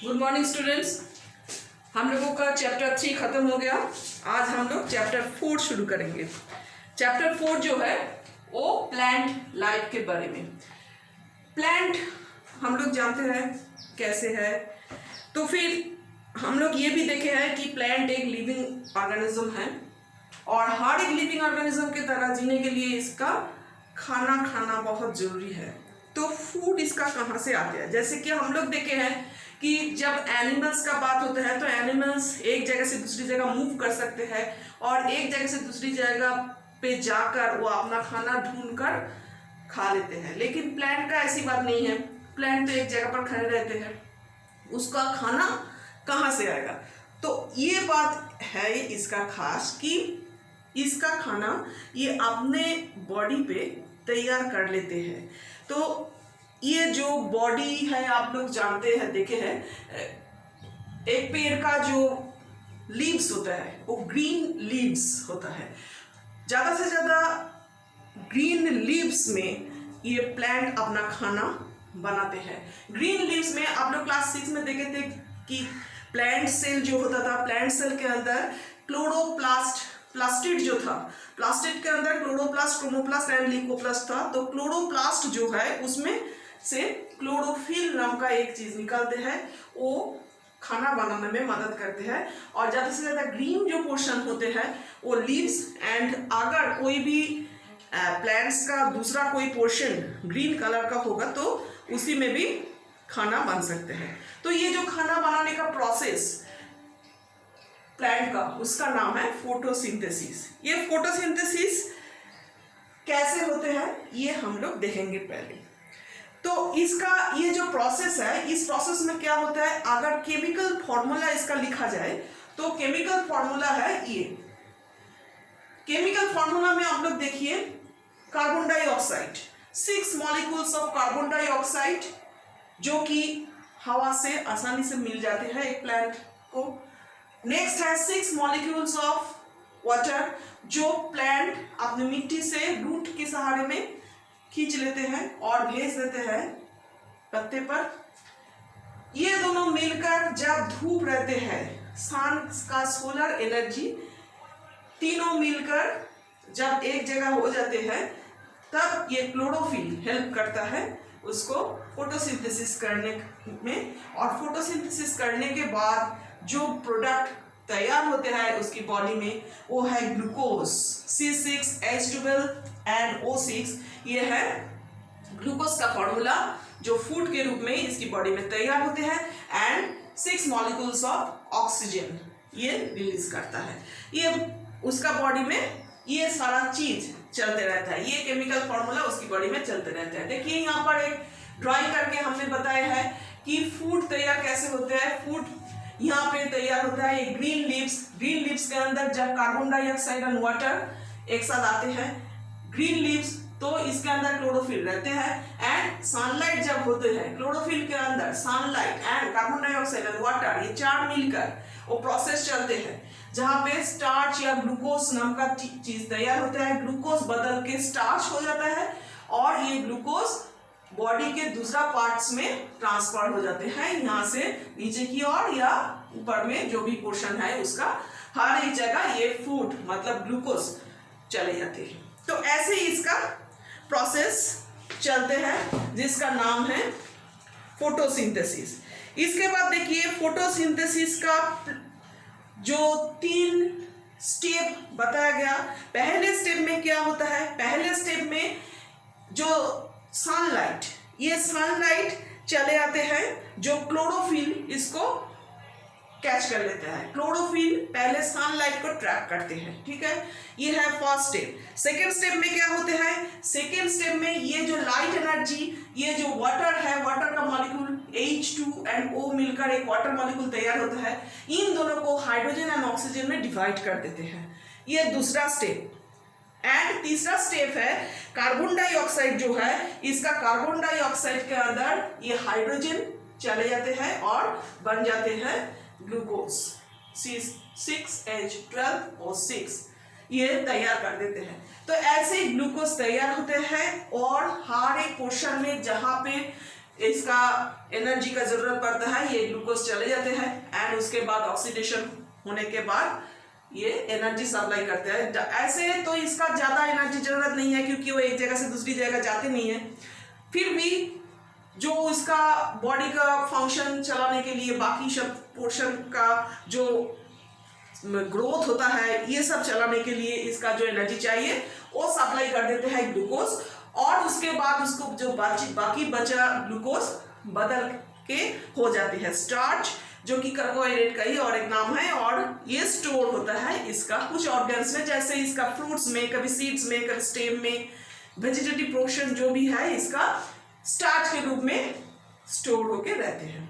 Good morning students. हम लोगों का चैप्टर 3 खत्म हो गया। आज हम लोग चैप्टर 4 शुरू करेंगे। चैप्टर 4 जो है वो प्लांट लाइफ के बारे में। प्लांट हम लोग जानते हैं कैसे है, तो फिर हम लोग ये भी देखे हैं कि प्लांट एक लिविंग ऑर्गेनिज्म है और हर एक लिविंग ऑर्गेनिज्म की तरह जीने के लिए इसका खाना खाना बहुत जरूरी है। तो फूड इसका कहाँ से आते हैं, जैसे कि हम लोग देखे हैं कि जब एनिमल्स का बात होता है तो एनिमल्स एक जगह से दूसरी जगह मूव कर सकते हैं और एक जगह से दूसरी जगह पे जाकर वो अपना खाना ढूंढ कर खा लेते हैं। लेकिन प्लांट का ऐसी बात नहीं है। प्लांट तो एक जगह पर खड़े रहते हैं, उसका खाना कहाँ से आएगा। तो ये बात है इसका खास कि इसका खाना ये अपने बॉडी पे तैयार कर लेते हैं। तो ये जो बॉडी है आप लोग जानते हैं, देखे हैं, एक पेड़ का जो लीव्स होता है वो ग्रीन लीव्स होता है। ज़्यादा से ज़्यादा ग्रीन लीव्स में ये प्लांट अपना खाना बनाते हैं। ग्रीन लीव्स में आप लोग क्लास 6 में देखे थे कि प्लांट सेल जो होता था, प्लांट सेल के अंदर प्लास्टिड जो था, प्लास्टिड के अंदर क्लोरोप्लास्ट, क्रोमोप्लास्ट एंड ल्यूकोप्लास्ट था। तो क्लोरोप्लास्ट जो है उसमें से क्लोरोफिल नाम का एक चीज निकलते हैं, वो खाना बनाने में मदद करते हैं। और ज़्यादा से ज़्यादा ग्रीन जो पोर्शन होते हैं वो लीव्स एंड अगर कोई भी प्लांट्स का दूसरा कोई पोर्शन ग्रीन कलर का होगा तो उसी में भी खाना बन सकते हैं। तो ये जो खाना बनाने का प्रोसेस प्लांट का, उसका नाम है फोटोसिंथेसिस। ये फोटोसिंथेसिस कैसे होते हैं ये हम लोग देखेंगे पहले। तो इसका ये जो प्रोसेस है, इस प्रोसेस में क्या होता है, अगर केमिकल फॉर्मूला इसका लिखा जाए तो केमिकल फॉर्मूला है ये। केमिकल फॉर्मूला में आप लोग देखिए, carbon dioxide, 6 molecules of carbon dioxide जो कि हवा से आसानी से मिल जाते हैं एक प्लांट को। नेक्स्ट है 6 मॉलिक्यूल्स ऑफ वाटर जो प्लांट अपनी मिट्टी से रूट के सहारे में खींच लेते हैं और भेज देते हैं पत्ते पर। ये दोनों मिलकर जब धूप रहते हैं, सन का सोलर एनर्जी तीनों मिलकर जब एक जगह हो जाते हैं तब ये क्लोरोफिल हेल्प करता है उसको फोटोसिंथेसिस करने में। और फोटोसिंथेसिस करने के बाद जो प्रोडक्ट तैयार होते हैं उसकी बॉडी में वो है ग्लूकोज, C6H12 एंड O6। ये है ग्लूकोज का फॉर्मूला जो फूड के रूप में इसकी बॉडी में तैयार होते हैं एंड 6 मॉलिक्यूल्स ऑफ ऑक्सीजन ये रिलीज करता है। ये उसका बॉडी में ये सारा चीज चलते रहता है, ये केमिकल फॉर्मूला उसकी बॉडी में चलते रहता है। देखिए यहाँ पर एक ड्राइंग करके हमने बताया है कि फूड तैयार कैसे होते हैं। फूड यहाँ पे तैयार होता है ये ग्रीन लीव्स के अंदर जब कार्बन डाइऑक्साइड और वाटर एक साथ आते हैं, ग्रीन लीव्स, तो इसके अंदर क्लोरोफिल रहते हैं एंड सनलाइट जब होते हैं, क्लोरोफिल के अंदर सनलाइट एंड कार्बन डाइऑक्साइड और वाटर ये चार मिलकर वो प्रोसेस चलते हैं जहाँ पे स्टार्च या ग्लूकोज नाम का चीज तैयार होता है। ग्लूकोज बदल के स्टार्च हो जाता है और ये ग्लूकोज बॉडी के दूसरा पार्ट्स में ट्रांसफर हो जाते हैं, यहाँ से नीचे की ओर या ऊपर में जो भी पोर्शन है उसका हर एक जगह ये फूड मतलब ग्लूकोज चले जाते हैं। तो ऐसे ही इसका प्रोसेस चलते हैं जिसका नाम है फोटोसिंथेसिस। इसके बाद देखिए फोटोसिंथेसिस का जो 3 स्टेप बताया गया। पहले स्टेप में क्या होता है, पहले स्टेप में जो सनलाइट, ये सनलाइट चले आते हैं जो क्लोरोफिल इसको कैच कर लेते हैं। क्लोरोफिल पहले सनलाइट को ट्रैप करते हैं, ठीक है, ये है फर्स्ट स्टेप। सेकेंड स्टेप में क्या होते हैं, सेकेंड स्टेप में ये जो लाइट एनर्जी, ये जो वाटर है, वाटर का मॉलिक्यूल H2 एंड O मिलकर एक वाटर मॉलिक्यूल तैयार होता है, इन दोनों को हाइड्रोजन एंड ऑक्सीजन में डिवाइड कर देते हैं। ये दूसरा स्टेप। एंड तीसरा स्टेप है कार्बन डाइऑक्साइड जो है, इसका कार्बन डाइऑक्साइड के अंदर ये हाइड्रोजन चले जाते हैं और बन जाते हैं ग्लूकोज, C6H12O6 ये तैयार कर देते हैं। तो ऐसे ग्लूकोज तैयार होते हैं और हर एक पोर्शन में जहाँ पे इसका एनर्जी का जरूरत पड़ता है, ये ग्लूकोज चले जाते हैं एंड उसके बाद ऑक्सीडेशन होने के बाद ये एनर्जी सप्लाई करते हैं। ऐसे तो इसका ज़्यादा एनर्जी जरूरत नहीं है क्योंकि वो एक जगह से दूसरी जगह जाते नहीं है, फिर भी जो इसका बॉडी का फंक्शन चलाने के लिए बाकी सब पोर्शन का जो ग्रोथ होता है ये सब चलाने के लिए इसका जो एनर्जी चाहिए वो सप्लाई कर देते हैं ग्लूकोज, और उसके बाद उसको जो बाकी बचा ग्लूकोज बदल के हो जाती है स्टार्च, जो कि कार्बोहाइड्रेट का ही और एक नाम है, और ये स्टोर होता है इसका कुछ ऑर्गन्स में, जैसे इसका फ्रूट्स में, कभी सीड्स में, कभी स्टेम में, वेजिटेटिव पोर्शन जो भी है इसका स्टार्च के रूप में स्टोर होके रहते हैं।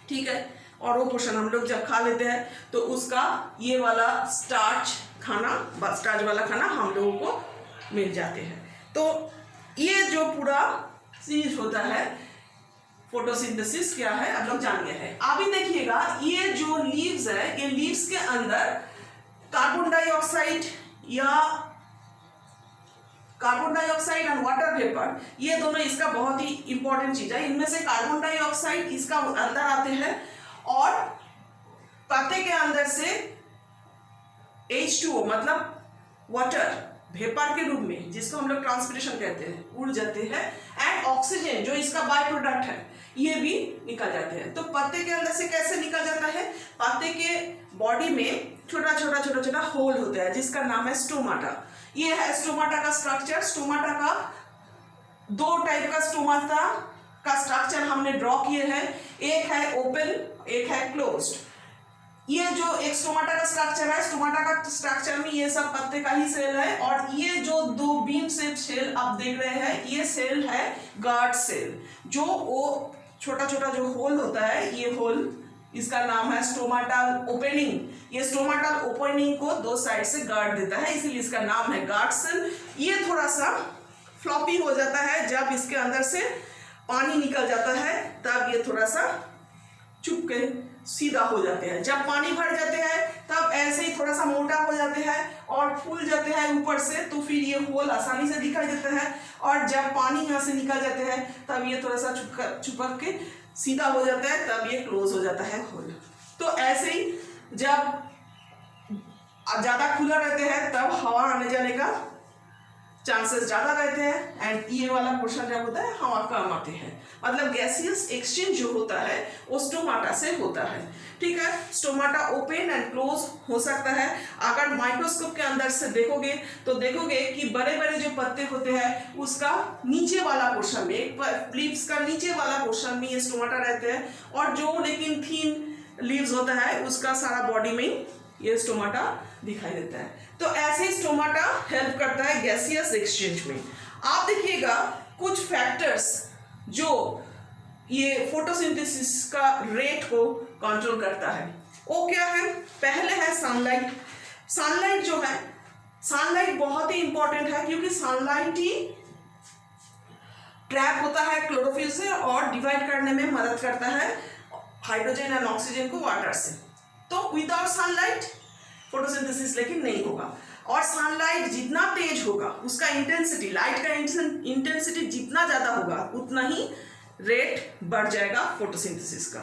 ठीक है, और वो पोर्शन हम लोग जब खा लेते हैं तो उसका ये वाला स्टार्च वाला खाना हम लोगों को मिल जाते हैं। तो ये जो पूरा चीज होता है फोटोसिंथेसिस क्या है आप लोग जान गए हैं। अभी देखिएगा ये जो लीव्स है, ये लीव्स के अंदर carbon dioxide and water vapour, ये दोनों इसका बहुत ही इंपॉर्टेंट चीज है। इनमें से कार्बन डाइऑक्साइड इसका अंदर आते हैं और पत्ते के अंदर से H2O मतलब वाटर वेपर के रूप में, जिसको हम लोग ट्रांसपिरेशन कहते हैं, उड़ जाते हैं, एंड ऑक्सीजन जो इसका बाय प्रोडक्ट है ये भी निकल जाते हैं। तो पत्ते के अंदर से कैसे निकल जाता है, पत्ते के बॉडी में छोटा छोटा होल होता है जिसका नाम है स्टोमाटा। ये है स्टोमाटा का स्ट्रक्चर। स्टोमाटा का दो टाइप का स्टोमाटा का स्ट्रक्चर हमने ड्रॉ किए हैं, एक है ओपन, एक है क्लोज्ड। ये जो एक स्टोमाटा का स्ट्रक्चर है, स्टोमाटा का स्ट्रक्चर में ये सब पत्ते का ही सेल है, और ये जो दो बीम शेप सेल आप देख रहे हैं ये सेल है गार्ड सेल, जो वो छोटा जो होल होता है, ये होल इसका नाम है स्टोमाटल ओपनिंग। ये स्टोमाटल ओपनिंग को दो साइड से गार्ड देता है, इसीलिए इसका नाम है गार्ड सेल। ये थोड़ा सा फ्लॉपी हो जाता है जब इसके अंदर से पानी निकल जाता है, तब ये थोड़ा सा चुप के सीधा हो जाते हैं। जब पानी भर जाते हैं तब ऐसे ही थोड़ा सा मोटा हो जाते हैं और फूल जाते हैं ऊपर से, तो फिर ये होल आसानी से दिखाई देता है, और जब पानी यहाँ से निकल जाते हैं तब ये थोड़ा सा चुपक के सीधा हो जाता है, तब ये क्लोज हो जाता है होल। तो ऐसे ही जब ज़्यादा खुला रहते हैं तब हवा आने जाने का चांसेस ज़्यादा रहते हैं, एंड ये वाला पोर्शन जब होता है हवा कम आते हैं। मतलब गैसियस एक्सचेंज जो होता है वो स्टोमाटा से होता है। ठीक है, स्टोमाटा ओपन एंड क्लोज हो सकता है। अगर माइक्रोस्कोप के अंदर से देखोगे तो देखोगे कि बड़े बड़े जो पत्ते होते हैं उसका नीचे वाला पोर्शन में, लीव्स का नीचे वाला पोर्शन में ये स्टोमाटा रहते हैं, और जो लेकिन थिन लीव्स होता है उसका सारा बॉडी में ये स्टोमाटा दिखाई देता है। तो ऐसे ही स्टोमाटा हेल्प करता है गैसियस एक्सचेंज में। आप देखिएगा कुछ फैक्टर्स जो ये फोटोसिंथेसिस का रेट को कंट्रोल करता है, वो क्या है? पहले है सनलाइट। सनलाइट जो है, सनलाइट बहुत ही इंपॉर्टेंट है क्योंकि सनलाइट ही ट्रैप होता है क्लोरोफिल से और डिवाइड करने में मदद करता है हाइड्रोजन एंड ऑक्सीजन को वाटर से। तो विदाउट सनलाइट फोटोसिंथेसिस लेकिन नहीं होगा, और सनलाइट जितना तेज होगा उसका इंटेंसिटी, लाइट का इंटेंसिटी जितना ज़्यादा होगा उतना ही रेट बढ़ जाएगा फोटोसिंथेसिस का।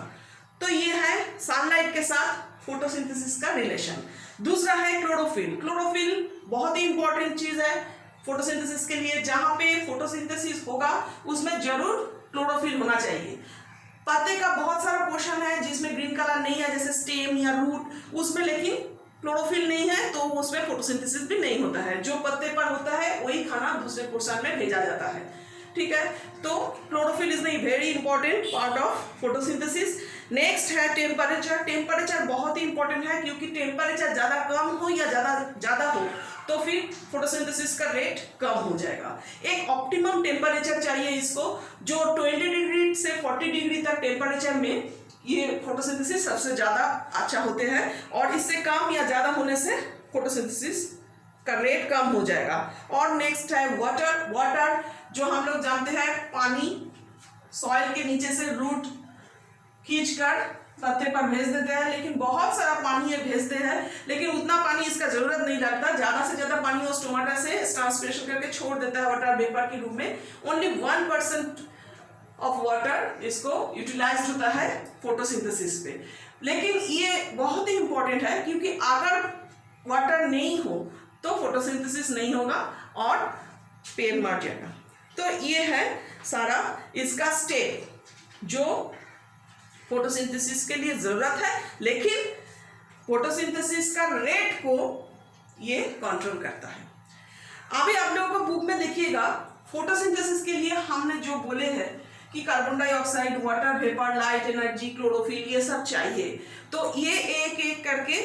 तो ये है सनलाइट के साथ फोटोसिंथेसिस का रिलेशन। दूसरा है क्लोरोफिल। क्लोरोफिल बहुत ही इंपॉर्टेंट चीज़ है फोटोसिंथेसिस के लिए। जहाँ पे फोटोसिंथेसिस होगा उसमें जरूर क्लोरोफिल होना चाहिए। पत्ते का बहुत सारा पोर्शन है जिसमें ग्रीन कलर नहीं है, जैसे स्टेम या रूट, उसमें लेकिन क्लोरोफिल नहीं है, तो उसमें फोटोसिंथेसिस भी नहीं होता है। जो पत्ते पर होता है वही खाना दूसरे पोर्शन में भेजा जाता है। ठीक है, तो क्लोरोफिल इज नहीं very important part of photosynthesis. Next है टेम्परेचर। टेम्परेचर बहुत ही इंपॉर्टेंट है क्योंकि टेम्परेचर ज़्यादा कम हो या ज़्यादा हो तो फिर फोटोसिंथेसिस का रेट कम हो जाएगा। एक ऑप्टिमम टेम्परेचर चाहिए इसको, जो 20 डिग्री से 40 डिग्री तक टेम्परेचर में ये फोटोसिंथेसिस सबसे ज़्यादा अच्छा होते हैं, और इससे कम या ज़्यादा होने से फोटोसिंथेसिस का रेट कम हो जाएगा। और नेक्स्ट है वाटर। वाटर जो हम लोग जानते हैं पानी सॉइल के नीचे से रूट खींचकर पत्ते पर भेज देते हैं, लेकिन बहुत सारा पानी ये भेजते हैं, लेकिन उतना पानी इसका जरूरत नहीं लगता। ज़्यादा से ज़्यादा पानी वो स्टोमाटा से ट्रांसपिरेशन करके छोड़ देता है वाटर वेपर के रूप में। ओनली 1% ऑफ वाटर इसको यूटिलाइज होता है फोटोसिंथेसिस पे। लेकिन ये बहुत ही इंपॉर्टेंट है, क्योंकि अगर वाटर नहीं हो तो फोटोसिंथेसिस नहीं होगा और पेड़ मर जाएगा। तो ये है सारा इसका स्टेप जो फोटोसिंथेसिस के लिए जरूरत है, लेकिन फोटोसिंथेसिस का रेट को ये कंट्रोल करता है। अभी आप लोगों को बुक में देखिएगा, फोटोसिंथेसिस के लिए हमने जो बोले हैं कि carbon dioxide, water vapour, light energy, chlorophyll, ये सब चाहिए। तो ये एक एक करके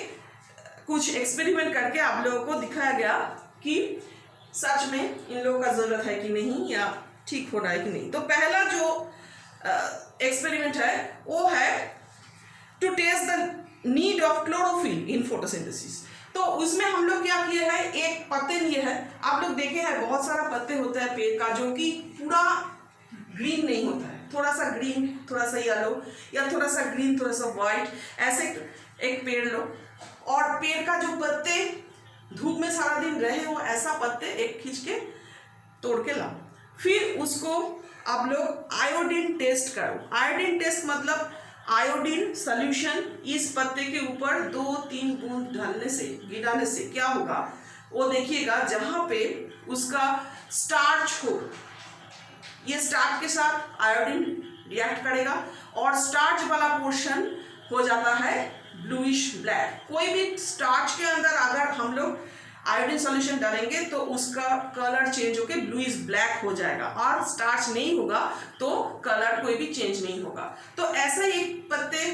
कुछ एक्सपेरिमेंट करके आप लोगों को दिखाया गया कि सच में इन लोगों का जरूरत है कि नहीं, या ठीक हो रहा है कि नहीं। तो पहला जो एक्सपेरिमेंट है वो है to test the need of chlorophyll in photosynthesis. तो उसमें हम लोग क्या किए हैं, एक पत्ते लिए हैं। आप लोग देखे हैं बहुत सारा पत्ते होता है पेड़ का जो कि पूरा ग्रीन नहीं होता है, थोड़ा सा ग्रीन, थोड़ा सा येलो, या थोड़ा सा ग्रीन, थोड़ा सा व्हाइट, ऐसे एक पेड़ लो और पेड़ का जो पत्ते धूप में सारा दिन रहे हो, ऐसा पत्ते एक खींच के तोड़ के लाओ। फिर उसको आप लोग आयोडीन टेस्ट करो। आयोडीन टेस्ट मतलब आयोडीन सॉल्यूशन इस पत्ते के ऊपर 2-3 बूंद डालने से, गिराने से क्या होगा वो देखिएगा। जहाँ पे उसका स्टार्च हो, ये स्टार्च के साथ आयोडीन रिएक्ट करेगा और स्टार्च वाला पोर्शन हो जाता है ब्लूइश ब्लैक। कोई भी स्टार्च के अंदर अगर हम लोग आयोडीन सॉल्यूशन डालेंगे तो उसका कलर चेंज होकर ब्लूइश ब्लैक हो जाएगा, और स्टार्च नहीं होगा तो कलर कोई भी चेंज नहीं होगा। तो ऐसा एक पत्ते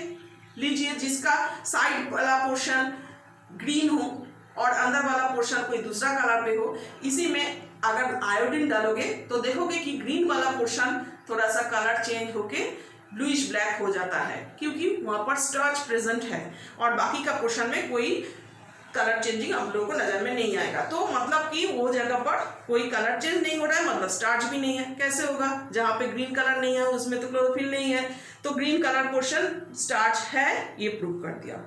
लीजिए जिसका साइड वाला पोर्शन ग्रीन हो और अंदर वाला पोर्शन कोई दूसरा कलर पे हो। इसी में अगर आयोडीन डालोगे तो देखोगे कि ग्रीन वाला पोर्शन थोड़ा सा कलर चेंज होके ब्लूइश ब्लैक हो जाता है, क्योंकि वहाँ पर स्टार्च प्रेजेंट है, और बाकी का पोर्शन में कोई कलर चेंजिंग आप लोगों को नजर में नहीं आएगा। तो मतलब कि वो जगह पर कोई कलर चेंज नहीं हो रहा है, मतलब स्टार्च भी नहीं है। कैसे होगा, जहाँ पे ग्रीन कलर नहीं है उसमें तो क्लोरोफिल नहीं है, तो ग्रीन कलर पोर्शन स्टार्च है, ये प्रूव कर दिया।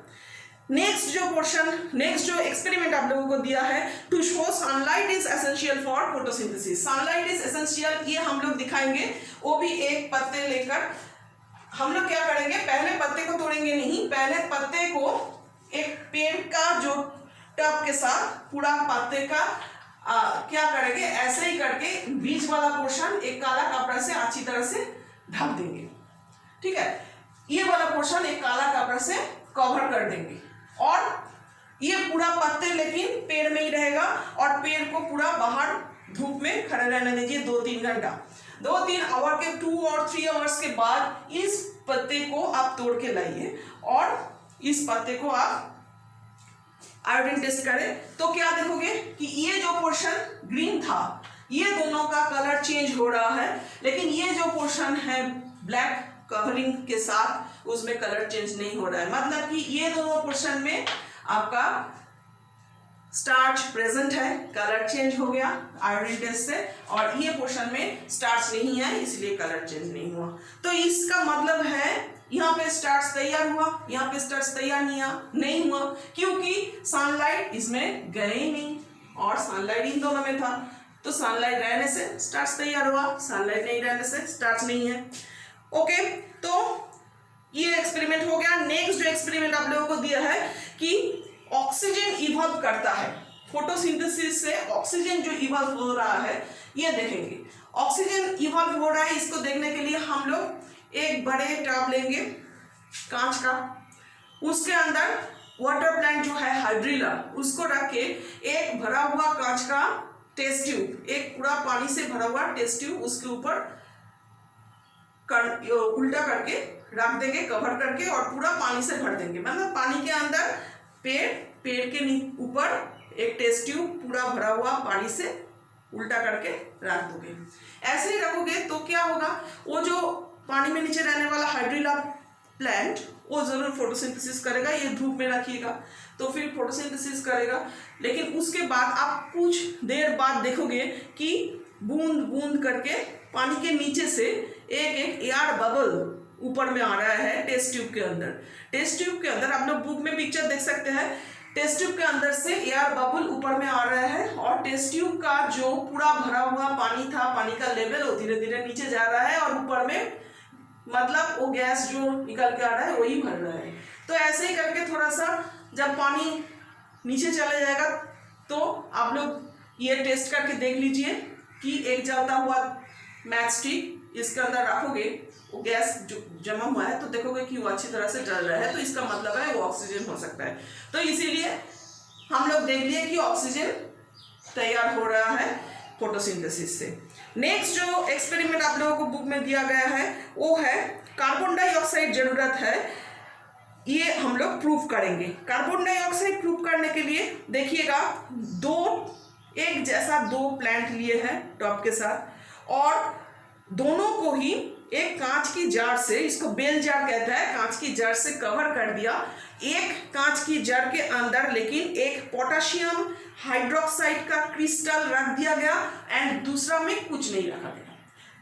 नेक्स्ट जो एक्सपेरिमेंट आप लोगों को दिया है, to show sunlight is essential for photosynthesis. Sunlight is essential, ये हम लोग दिखाएंगे। वो भी एक पत्ते लेकर हम लोग क्या करेंगे, पहले पत्ते को तोड़ेंगे नहीं, पहले पत्ते को एक पेड़ का जो टब के साथ पूरा पत्ते का क्या करेंगे, ऐसे ही करके बीच वाला पोर्शन एक काला कपड़ा से अच्छी तरह से ढक देंगे। ठीक है, ये वाला पोर्शन एक काला कपड़ा से कवर कर देंगे, और ये पूरा पत्ते लेकिन पेड़ में ही रहेगा, और पेड़ को पूरा बाहर धूप में खड़े रहने दीजिए 2-3 घंटा। 2-3 आवर के 2 और 3 आवर्स के बाद इस पत्ते को आप तोड़ के लाइए, और इस पत्ते को आप आयोडीन टेस्ट करें तो क्या देखोगे कि ये जो पोर्शन ग्रीन था, ये दोनों का कलर चेंज हो रहा है, लेकिन ये जो पोर्शन है ब्लैक कवरिंग के साथ, उसमें कलर चेंज नहीं हो रहा है। मतलब कि ये दोनों पोर्शन में आपका स्टार्च प्रेजेंट है, कलर चेंज हो गया आयोडीन टेस्ट से, और ये पोर्शन में स्टार्च नहीं है, इसलिए कलर चेंज नहीं हुआ। तो इसका मतलब है यहाँ पे स्टार्च तैयार हुआ, यहाँ पे स्टार्च तैयार नहीं हुआ, क्योंकि सनलाइट इसमें गए ही नहीं, और सनलाइट इन दोनों में था। तो सनलाइट रहने से स्टार्च तैयार हुआ, सनलाइट नहीं रहने से स्टार्च नहीं है। ओके, तो ये एक्सपेरिमेंट हो गया। नेक्स्ट जो एक्सपेरिमेंट आप लोगों को दिया है कि ऑक्सीजन इवॉल्व करता है, फोटोसिंथेसिस से ऑक्सीजन जो इवॉल्व हो रहा है ये देखेंगे। ऑक्सीजन इवॉल्व हो रहा है, इसको देखने के लिए हम लोग एक बड़े टब लेंगे कांच का, उसके अंदर वाटर प्लांट जो है हाइड्रिला, उसको रख के एक भरा हुआ कांच का टेस्ट ट्यूब, एक पूरा पानी से भरा हुआ टेस्ट ट्यूब उसके ऊपर उल्टा करके रख देंगे, कवर करके, और पूरा पानी से भर देंगे। मतलब पानी के अंदर पेड़ के ऊपर एक टेस्ट ट्यूब पूरा भरा हुआ पानी से उल्टा करके रख दोगे। ऐसे ही रखोगे तो क्या होगा, वो जो पानी में नीचे रहने वाला हाइड्रिला प्लांट वो जरूर फोटोसिंथेसिस करेगा। ये धूप में रखिएगा तो फिर फोटोसिंथेसिस करेगा, लेकिन उसके बाद आप कुछ देर बाद देखोगे कि बूंद बूंद करके पानी के नीचे से एक एयर बबल ऊपर में आ रहा है टेस्ट ट्यूब के अंदर। टेस्ट ट्यूब के अंदर आप लोग बुक में पिक्चर देख सकते हैं, टेस्ट ट्यूब के अंदर से एयर बबल ऊपर में आ रहा है, और टेस्ट ट्यूब का जो पूरा भरा हुआ पानी था, पानी का लेवल वो धीरे धीरे नीचे जा रहा है, और ऊपर में मतलब वो गैस जो निकल के आ रहा है वही भर रहा है। तो ऐसे ही करके थोड़ा सा जब पानी नीचे चला जाएगा तो आप लोग ये टेस्ट करके देख लीजिए कि एक जलता हुआ मैच स्टिक इसके अंदर रखोगे, वो गैस जो जमा हुआ है तो देखोगे कि वो अच्छी तरह से जल रहा है, तो इसका मतलब है वो ऑक्सीजन हो सकता है। तो इसीलिए हम लोग देख लिए कि ऑक्सीजन तैयार हो रहा है फोटोसिंथेसिस से। नेक्स्ट जो एक्सपेरिमेंट आप लोगों को बुक में दिया गया है वो है कार्बन डाइऑक्साइड जरूरत है, ये हम लोग प्रूफ करेंगे। कार्बन डाइऑक्साइड प्रूफ करने के लिए देखिएगा एक जैसा दो प्लांट लिए हैं टॉप के साथ, और दोनों को ही एक कांच की जार से, इसको बेल जार कहता है, कांच की जार से कवर कर दिया। एक कांच की जार के अंदर लेकिन एक पोटेशियम हाइड्रोक्साइड का क्रिस्टल रख दिया गया एंड दूसरा में कुछ नहीं रखा गया।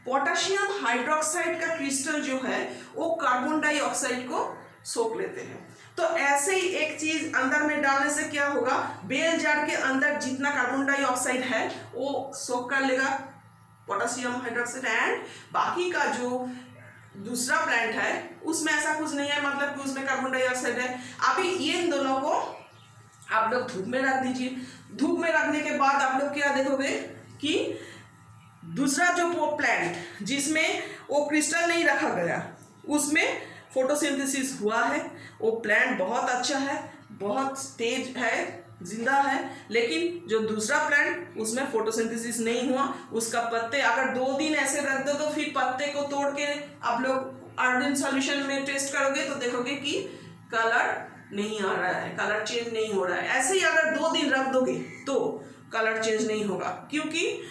पोटेशियम हाइड्रोक्साइड का क्रिस्टल जो है वो कार्बन डाइऑक्साइड को सोख लेते हैं। तो ऐसे ही एक चीज अंदर में डालने से क्या होगा, बेल जार के अंदर जितना कार्बन डाइऑक्साइड है वो सोख कर लेगा पोटेशियम हाइड्रोक्साइड, एंड बाकी का जो दूसरा प्लांट है उसमें ऐसा कुछ नहीं है, मतलब कि उसमें कार्बन डाइऑक्साइड है। अभी इन दोनों को आप लोग धूप में रख दीजिए। धूप में रखने के बाद आप लोग क्या देखोगे कि दूसरा जो प्लांट जिसमें वो क्रिस्टल नहीं रखा गया उसमें फोटोसिंथेसिस हुआ है। वो प्लांट बहुत अच्छा है, बहुत तेज है, जिंदा है, लेकिन जो दूसरा प्लांट उसमें फोटोसिंथेसिस नहीं हुआ। उसका पत्ते अगर 2 दिन ऐसे रख दो तो फिर पत्ते को तोड़ के आप लोग आयोडीन सॉल्यूशन में टेस्ट करोगे तो देखोगे कि कलर नहीं आ रहा है, कलर चेंज नहीं हो रहा है। ऐसे ही अगर 2 दिन रख दोगे तो कलर चेंज नहीं होगा, क्योंकि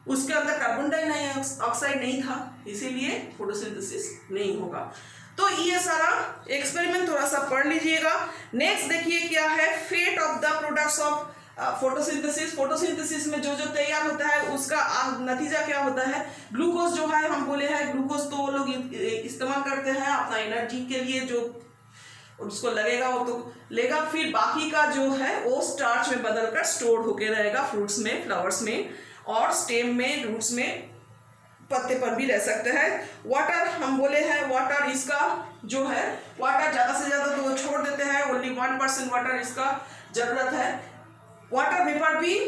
उसके अंदर कार्बन डाइऑक्साइड नहीं था, इसीलिए फोटोसिंथेसिस नहीं होगा। तो ये सारा एक्सपेरिमेंट थोड़ा सा पढ़ लीजिएगा। नेक्स्ट देखिए क्या है, fate of the products of photosynthesis. Photosynthesis में जो जो तैयार होता है उसका नतीजा क्या होता है। ग्लूकोज जो है हम बोले हैं, ग्लूकोज तो वो लोग इस्तेमाल करते हैं अपना एनर्जी के लिए, जो उसको लगेगा वो तो लेगा, फिर बाकी का जो है वो स्टार्च में बदलकर स्टोर होके रहेगा फ्रूट्स में, फ्लावर्स में, और स्टेम में, रूट्स में, पत्ते पर भी रह सकते हैं। वाटर हम बोले हैं, वाटर इसका जो है, वाटर ज़्यादा से ज़्यादा तो छोड़ देते हैं, ओनली 1% वाटर इसका जरूरत है। वाटर वेपर भी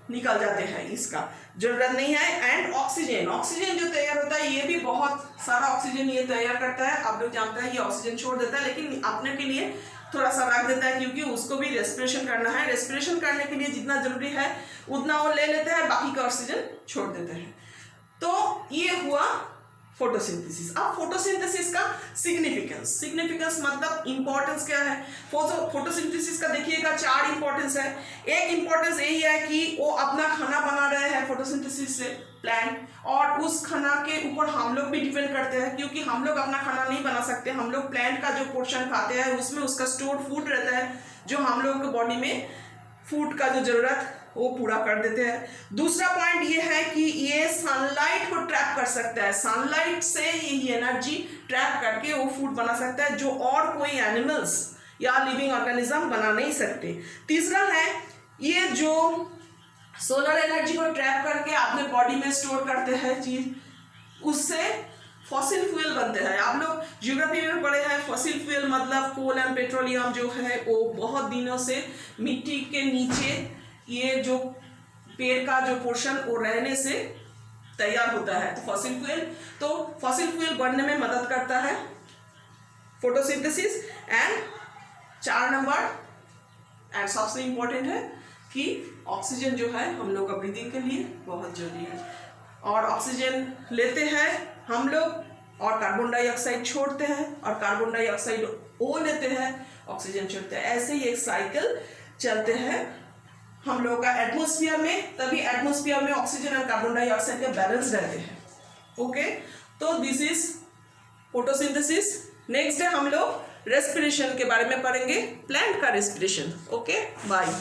निकल जाते हैं, इसका जरूरत नहीं है। एंड ऑक्सीजन, ऑक्सीजन जो तैयार होता है ये भी बहुत सारा ऑक्सीजन ये तैयार करता है। आप लोग जानते हैं ये ऑक्सीजन छोड़ देता है, लेकिन अपने के लिए थोड़ा सा रख देता है, क्योंकि उसको भी रेस्पिरेशन करना है। रेस्पिरेशन करने के लिए जितना जरूरी है उतना वो ले लेते हैं, बाकी का ऑक्सीजन छोड़ देते हैं। तो ये हुआ फोटोसिंथेसिस। अब फोटोसिंथेसिस का सिग्निफिकेंस मतलब इंपॉर्टेंस क्या है। फोटोसिंथेसिस का देखिएगा 4 इंपॉर्टेंस है। एक इंपॉर्टेंस यही है कि वो अपना खाना बना रहे हैं फोटोसिंथेसिस से प्लांट, और उस खाना के ऊपर हम लोग भी डिपेंड करते हैं, क्योंकि हम लोग अपना खाना नहीं बना सकते। हम लोग प्लांट का जो पोर्शन खाते हैं उसमें उसका स्टोर्ड फूड रहता है, जो हम लोग के बॉडी में फूड का जो जरूरत वो पूरा कर देते हैं। दूसरा पॉइंट ये है कि ये सनलाइट को ट्रैप कर सकता है, सनलाइट से ये एनर्जी ट्रैप करके वो फूड बना सकता है, जो और कोई एनिमल्स या लिविंग ऑर्गेनिज्म बना नहीं सकते। तीसरा है ये जो सोलर एनर्जी को ट्रैप करके अपने बॉडी में स्टोर करते हैं चीज, उससे फॉसिल फ्यूल बनते हैं। आप लोग ज्योग्राफी में पढ़े हैं, फॉसिल फ्यूल मतलब कोल एंड पेट्रोलियम जो है वो बहुत दिनों से मिट्टी के नीचे ये जो पेड़ का जो पोर्शन वो रहने से तैयार होता है, तो फॉसिल फ्यूल बनने में मदद करता है फोटोसिंथेसिस। एंड 4 नंबर एंड सबसे इम्पोर्टेंट है कि ऑक्सीजन जो है हम लोग का ब्रीदिंग के लिए बहुत जरूरी है, और ऑक्सीजन लेते हैं हम लोग और कार्बन डाइऑक्साइड छोड़ते हैं, और कार्बन डाइऑक्साइड वो लेते हैं, ऑक्सीजन छोड़ते हैं। ऐसे ही एक साइकिल चलते हैं हम लोग का एटमॉस्फेयर में, तभी एटमॉस्फेयर में ऑक्सीजन और कार्बन डाइऑक्साइड के बैलेंस रहते हैं। ओके, तो this is photosynthesis. Next day हम लोग रेस्पिरेशन के बारे में पढ़ेंगे, प्लांट का रेस्पिरेशन। Okay, bye.